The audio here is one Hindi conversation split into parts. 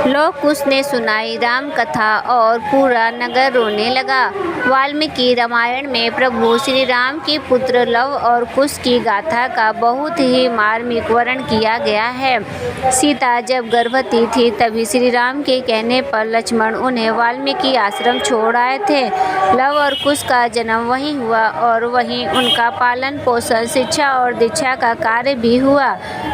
लौ कुश ने सुनाई राम कथा और पूरा नगर रोने लगा। वाल्मीकि रामायण में प्रभु श्री राम के पुत्र लव और कुश की गाथा का बहुत ही मार्मिक वर्णन किया गया है। सीता जब गर्भवती थी तभी श्री राम के कहने पर लक्ष्मण उन्हें वाल्मीकि आश्रम छोड़ आए थे। लव और कुश का जन्म वहीं हुआ और वहीं उनका पालन पोषण, शिक्षा और दीक्षा का कार्य भी हुआ।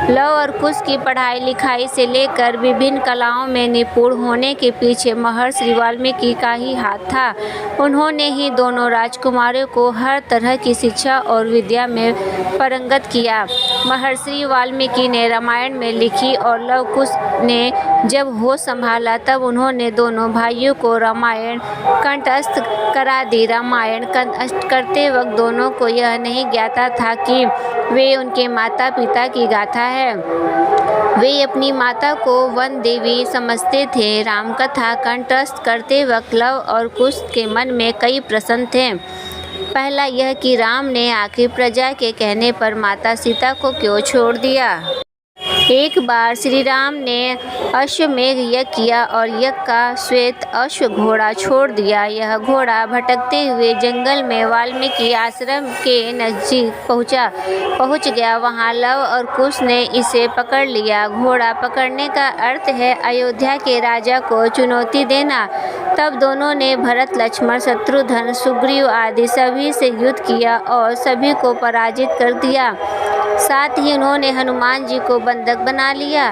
लव और कुश की पढ़ाई लिखाई से लेकर विभिन्न कलाओं में निपुण होने के पीछे महर्षि वाल्मीकि का ही हाथ था। उन्होंने ही दोनों राजकुमारों को हर तरह की शिक्षा और विद्या में पारंगत किया। महर्षि वाल्मीकि ने रामायण में लिखी और लव कुश ने जब होश संभाला तब उन्होंने दोनों भाइयों को रामायण कंठस्थ करा दी। रामायण कंठस्थ करते वक्त दोनों को यह नहीं ज्ञाता था कि वे उनके माता पिता की गाथा है। वे अपनी माता को वन देवी समझते थे। राम कथा कंठस्थ करते वक्त लव और कुश के मन में कई प्रश्न थे। पहला यह कि राम ने आखिर प्रजा के कहने पर माता सीता को क्यों छोड़ दिया। एक बार श्री राम ने अश्वमेघ यज्ञ किया और यज्ञ का श्वेत अश्व घोड़ा छोड़ दिया। यह घोड़ा भटकते हुए जंगल में वाल्मीकि आश्रम के नजदीक पहुंच गया। वहां लव और कुश ने इसे पकड़ लिया। घोड़ा पकड़ने का अर्थ है अयोध्या के राजा को चुनौती देना। तब दोनों ने भरत, लक्ष्मण, शत्रुघ्न, सुग्रीव आदि सभी से युद्ध किया और सभी को पराजित कर दिया। साथ ही उन्होंने हनुमान जी को बंधक बना लिया।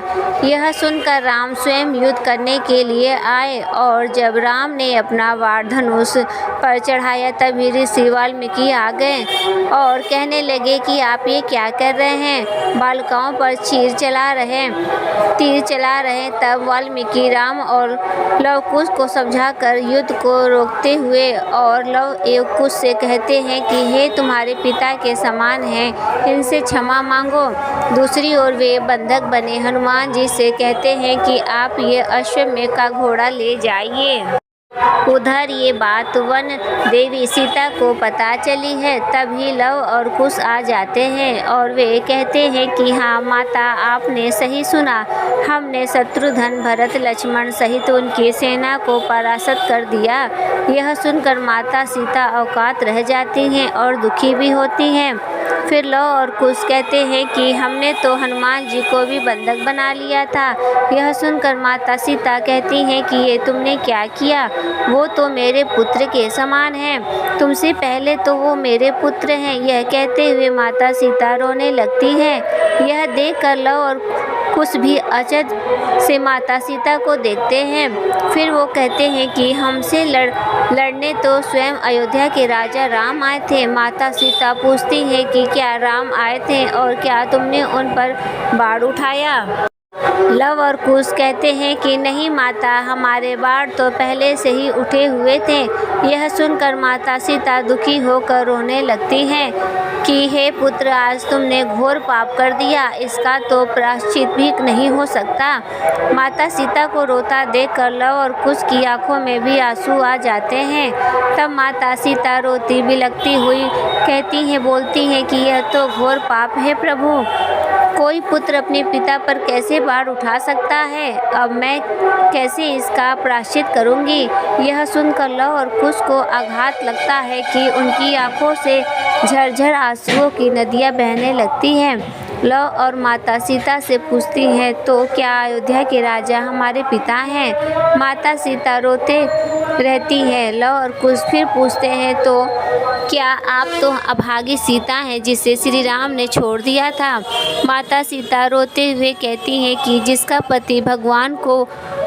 यह सुनकर राम स्वयं युद्ध करने के लिए आए और जब राम ने अपना वार धनुष पर चढ़ाया तभी ऋषि वाल्मीकि आ गए और कहने लगे कि आप ये क्या कर रहे हैं, बालिकाओं पर तीर चला रहे। तब वाल्मीकि राम और लव कुश को समझाकर युद्ध को रोकते हुए और लव एवं कुश से कहते हैं कि हे तुम्हारे पिता के समान हैं, इनसे क्षमा मांगो। दूसरी ओर वे बंधक बने हनुमान जी से कहते हैं कि आप ये अश्वमेघ का घोड़ा ले जाइए। उधर ये बात वन देवी सीता को पता चली है। तभी लव और कुश आ जाते हैं और वे कहते हैं कि हाँ माता, आपने सही सुना। हमने शत्रुघ्न, भरत, लक्ष्मण सहित उनकी सेना को परास्त कर दिया। यह सुनकर माता सीता औकात रह जाती हैं और दुखी भी होती हैं। फिर लव और कुश कहते हैं कि हमने तो हनुमान जी को भी बंधक बना लिया था। यह सुनकर माता सीता कहती हैं कि ये तुमने क्या किया, वो तो मेरे पुत्र के समान हैं, तुमसे पहले तो वो मेरे पुत्र हैं। यह कहते हुए माता सीता रोने लगती हैं। यह देखकर लव और कुश भी अचरज से माता सीता को देखते हैं। फिर वो कहते हैं कि हमसे लड़ने तो स्वयं अयोध्या के राजा राम आए थे। माता सीता पूछती हैं कि क्या राम आए थे और क्या तुमने उन पर बाण उठाया। लव और कुश कहते हैं कि नहीं माता, हमारे बाण तो पहले से ही उठे हुए थे। यह सुनकर माता सीता दुखी होकर रोने लगती हैं कि हे पुत्र, आज तुमने घोर पाप कर दिया, इसका तो प्रायश्चित भी नहीं हो सकता। माता सीता को रोता देखकर लव और कुश की आंखों में भी आंसू आ जाते हैं। तब माता सीता रोती बिलखती हुई बोलती हैं कि यह तो घोर पाप है प्रभु, कोई पुत्र अपने पिता पर कैसे बाण उठा सकता है। अब मैं कैसे इसका प्रायश्चित करूंगी। यह सुनकर लव और कुश को आघात लगता है कि उनकी आंखों से झरझर आंसुओं की नदियां बहने लगती हैं। लव और माता सीता से पूछती हैं तो क्या अयोध्या के राजा हमारे पिता हैं। माता सीता रोते रहती है। लव और कुश फिर पूछते हैं तो क्या आप तो अभागी सीता हैं जिसे श्री राम ने छोड़ दिया था। माता सीता रोते हुए कहती हैं कि जिसका पति भगवान को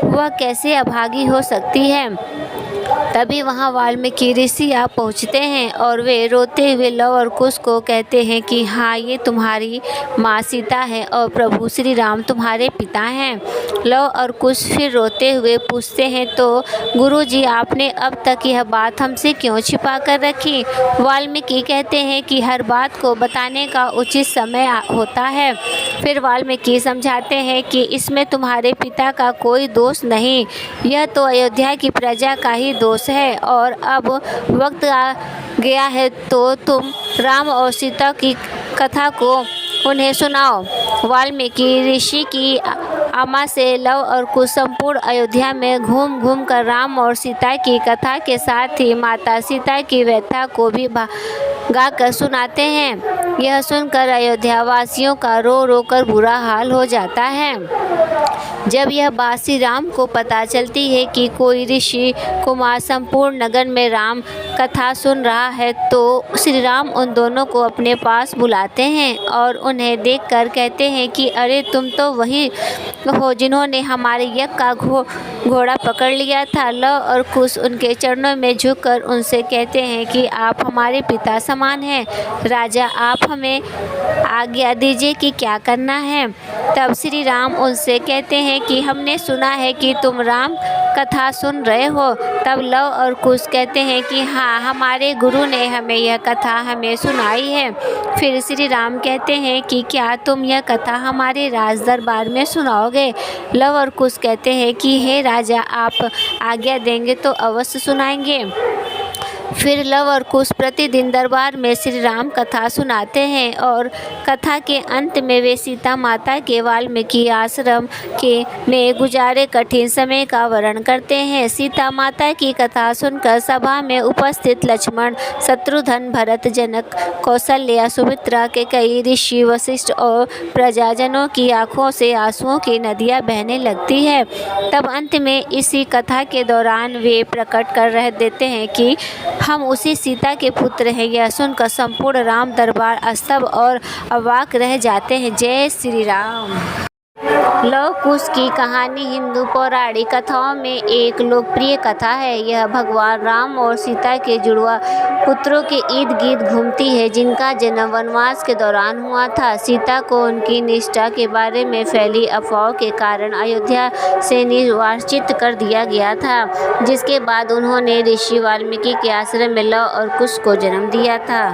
वह कैसे अभागी हो सकती है। तभी वहाँ वाल्मीकि ऋषि आ पहुँचते हैं और वे रोते हुए लव और कुश को कहते हैं कि हाँ, ये तुम्हारी माँ सीता है और प्रभु श्री राम तुम्हारे पिता हैं। लव और कुश फिर रोते हुए पूछते हैं तो गुरुजी, आपने अब तक यह बात हमसे क्यों छिपा कर रखी। वाल्मीकि कहते हैं कि हर बात को बताने का उचित समय होता है। फिर वाल्मीकि समझाते हैं कि इसमें तुम्हारे पिता का कोई दोष नहीं, यह तो अयोध्या की प्रजा का ही दोष है और अब वक्त आ गया है तो तुम राम और सीता की कथा को उन्हें सुनाओ। वाल्मीकि ऋषि की अम्मा से लव और कुश संपूर्ण अयोध्या में घूम घूम कर राम और सीता की कथा के साथ ही माता सीता की व्यथा को भी गाकर सुनाते हैं। यह सुनकर अयोध्या वासियों का रो रो कर बुरा हाल हो जाता है। जब यह बात श्री राम को पता चलती है कि कोई ऋषि कुमार संपूर्ण नगर में राम कथा सुन रहा है, तो श्री राम उन दोनों को अपने पास बुलाते हैं और उन्हें देखकर कहते हैं कि अरे तुम तो वही हो जिन्होंने हमारे यज्ञ का घोड़ा पकड़ लिया था। लव और कुश उनके चरणों में झुककर उनसे कहते हैं कि आप हमारे पिता समान हैं। राजा, आप हमें आज्ञा दीजिए कि क्या करना है। तब श्री राम उनसे कहते हैं कि हमने सुना है कि तुम राम कथा सुन रहे हो। तब लव और कुश कहते हैं कि हाँ, हमारे गुरु ने हमें यह कथा हमें सुनाई है। फिर श्री राम कहते हैं कि क्या तुम यह कथा हमारे राज दरबार में सुनाओगे। लव और कुश कहते हैं कि हे राजा, आप आज्ञा देंगे तो अवश्य सुनाएंगे। फिर लव और कुश प्रतिदिन दरबार में श्री राम कथा सुनाते हैं और कथा के अंत में वे सीता माता के वाल्मीकि आश्रम में गुजारे कठिन समय का वर्णन करते हैं। सीता माता की कथा सुनकर सभा में उपस्थित लक्ष्मण, शत्रुघ्न, भरत, जनक, कौशल्या, सुमित्रा के कई ऋषि, वशिष्ठ और प्रजाजनों की आंखों से आंसुओं की नदियां बहने लगती है। तब अंत में इसी कथा के दौरान वे प्रकट कर रह देते हैं कि हम उसी सीता के पुत्र हैं। यह सुनकर संपूर्ण राम दरबार स्तब्ध और अवाक रह जाते हैं। जय श्री राम। लव कुश की कहानी हिंदू पौराणिक कथाओं में एक लोकप्रिय कथा है। यह भगवान राम और सीता के जुड़वा पुत्रों के इर्द गिर्द घूमती है, जिनका जन्म वनवास के दौरान हुआ था। सीता को उनकी निष्ठा के बारे में फैली अफवाहों के कारण अयोध्या से निर्वासित कर दिया गया था, जिसके बाद उन्होंने ऋषि वाल्मीकि के आश्रम में लव और कुश को जन्म दिया था।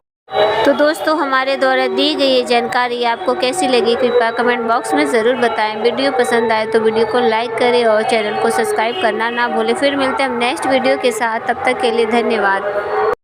तो दोस्तों, हमारे द्वारा दी गई ये जानकारी आपको कैसी लगी, कृपया कमेंट बॉक्स में ज़रूर बताएं। वीडियो पसंद आए तो वीडियो को लाइक करें और चैनल को सब्सक्राइब करना ना भूलें। फिर मिलते हैं हम नेक्स्ट वीडियो के साथ, तब तक के लिए धन्यवाद।